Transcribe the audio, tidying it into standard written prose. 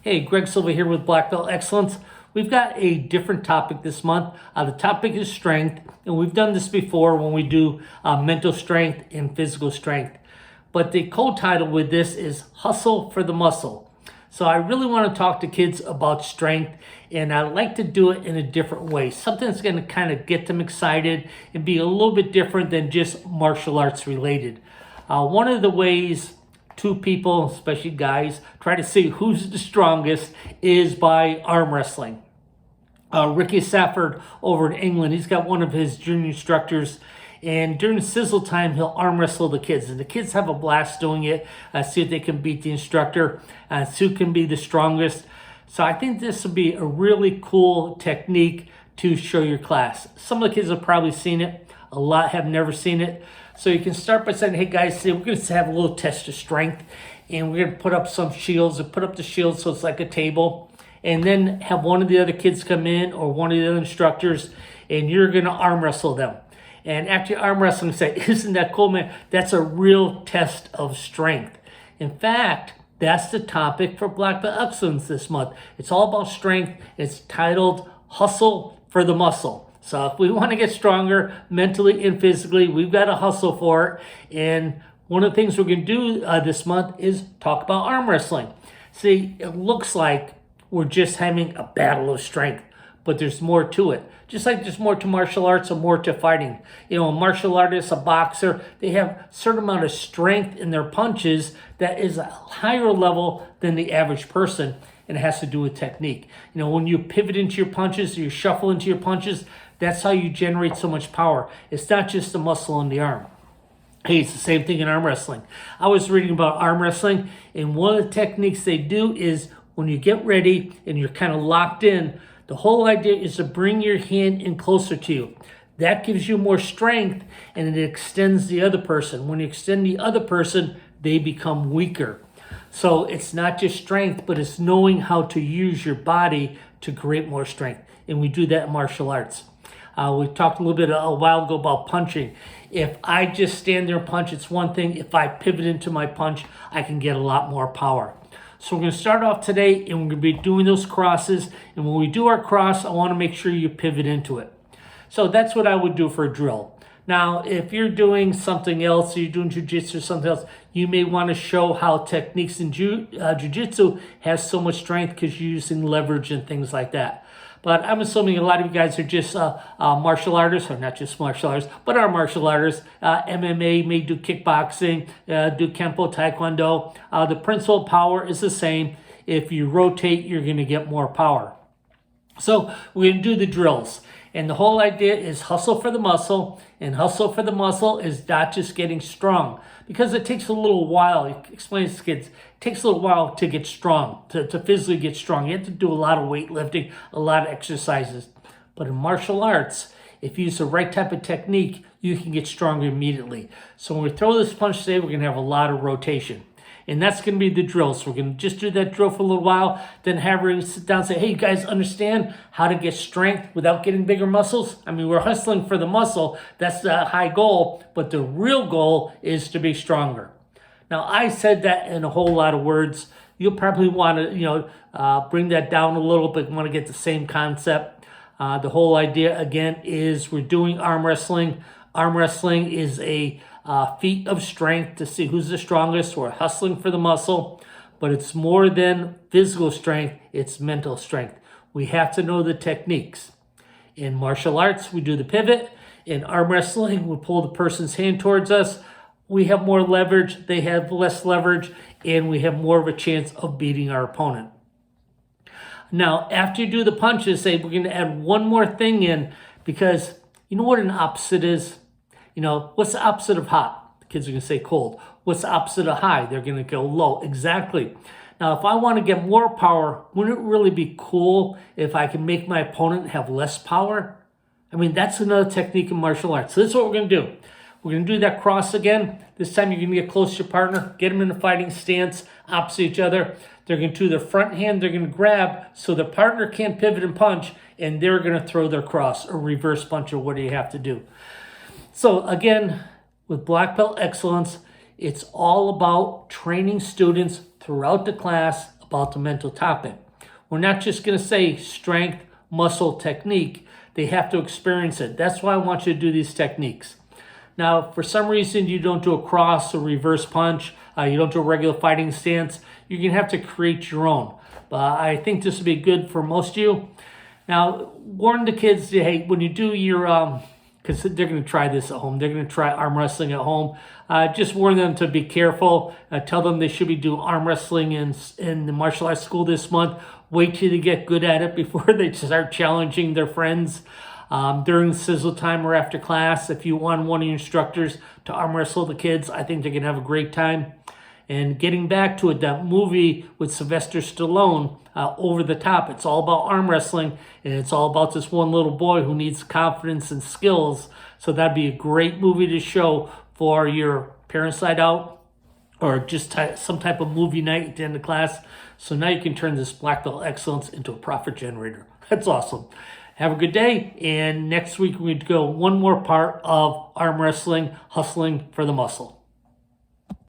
Hey, Greg Silva here with Black Belt Excellence. We've got a different topic this month. The topic is strength, and we've done this before when we do mental strength and physical strength. But the co-title with this is Hustle for the Muscle. So I really want to talk to kids about strength, and I like to do it in a different way. Something that's going to kind of get them excited and be a little bit different than just martial arts related. One of the ways two people, especially guys, try to see who's the strongest is by arm wrestling. Ricky Safford over in England, he's got one of his junior instructors, and during sizzle time, he'll arm wrestle the kids, and the kids have a blast doing it. See if they can beat the instructor, see who can be the strongest. So I think this would be a really cool technique to show your class. Some of the kids have probably seen it. A lot have never seen it. So you can start by saying, hey guys, we're going to have a little test of strength, and we're going to put up some shields, and put up the shield so it's like a table, and then have one of the other kids come in or one of the other instructors, and you're going to arm wrestle them. And after you arm wrestle them, say, isn't that cool, man? That's a real test of strength. In fact, that's the topic for Black Belt Excellence this month. It's all about strength. It's titled Hustle for the Muscle. So if we want to get stronger mentally and physically, we've got to hustle for it. And one of the things we're going to do this month is talk about arm wrestling. See, it looks like we're just having a battle of strength, but there's more to it. Just like there's more to martial arts or more to fighting. You know, a martial artist, a boxer, they have a certain amount of strength in their punches that is a higher level than the average person, and it has to do with technique. You know, when you pivot into your punches, or you shuffle into your punches, that's how you generate so much power. It's not just the muscle in the arm. Hey, it's the same thing in arm wrestling. I was reading about arm wrestling, and one of the techniques they do is when you get ready and you're kind of locked in, the whole idea is to bring your hand in closer to you. That gives you more strength, and it extends the other person. When you extend the other person, they become weaker. So it's not just strength, but it's knowing how to use your body to create more strength. And we do that in martial arts. We talked a little bit a while ago about punching. If I just stand there and punch, it's one thing. If I pivot into my punch, I can get a lot more power. So we're going to start off today, and we're going to be doing those crosses. And when we do our cross, I want to make sure you pivot into it. So that's what I would do for a drill. Now, if you're doing something else, or you're doing jiu-jitsu or something else, you may want to show how techniques in jiu-jitsu has so much strength because you're using leverage and things like that. But I'm assuming a lot of you guys are just martial artists, or not just martial artists, but are martial artists. MMA, may do kickboxing, do Kempo, Taekwondo. The principle of power is the same. If you rotate, you're going to get more power. So we're going to do the drills. And the whole idea is hustle for the muscle. And hustle for the muscle is not just getting strong. Because it takes a little while, it explains to kids, it takes a little while to get strong, to physically get strong. You have to do a lot of weightlifting, a lot of exercises. But in martial arts, if you use the right type of technique, you can get stronger immediately. So when we throw this punch today, we're going to have a lot of rotation. And that's going to be the drill. So we're going to just do that drill for a little while, then have her sit down and say, hey, you guys understand how to get strength without getting bigger muscles? I mean, we're hustling for the muscle. That's the high goal, but the real goal is to be stronger. Now, I said that in a whole lot of words. You'll probably want to, bring that down a little bit. You want to get the same concept. The whole idea, again, is we're doing arm wrestling. Arm wrestling is a feat of strength to see who's the strongest. We're hustling for the muscle, but it's more than physical strength, it's mental strength. We have to know the techniques. In martial arts, we do the pivot. In arm wrestling, we pull the person's hand towards us. We have more leverage, they have less leverage, and we have more of a chance of beating our opponent. Now, after you do the punches, say we're going to add one more thing in, because you know what an opposite is? You know, what's the opposite of hot? The kids are going to say cold. What's the opposite of high? They're going to go low. Exactly. Now, if I want to get more power, wouldn't it really be cool if I can make my opponent have less power? I mean, that's another technique in martial arts. So this is what we're going to do. We're going to do that cross again. This time you're going to get close to your partner, get them in a fighting stance opposite each other. They're going to do their front hand. They're going to grab so the partner can't pivot and punch, and they're going to throw their cross or reverse punch or what do you have to do. So again, with Black Belt Excellence, it's all about training students throughout the class about the mental topic. We're not just going to say strength, muscle, technique. They have to experience it. That's why I want you to do these techniques. Now, if for some reason you don't do a cross or reverse punch, you don't do a regular fighting stance, you're going to have to create your own. But I think this would be good for most of you. Now, warn the kids, hey, when you do your, because they're going to try this at home, they're going to try arm wrestling at home, just warn them to be careful. Tell them they should be doing arm wrestling in the martial arts school this month. Wait till they get good at it before they start challenging their friends. During sizzle time or after class, if you want one of your instructors to arm wrestle the kids, I think they're going to have a great time. And getting back to it, that movie with Sylvester Stallone, Over the Top, it's all about arm wrestling, and it's all about this one little boy who needs confidence and skills. So that'd be a great movie to show for your parents' night out, or just some type of movie night at the end of class. So now you can turn this black belt excellence into a profit generator. That's awesome. Have a good day. And next week we're going to go one more part of arm wrestling, hustling for the muscle.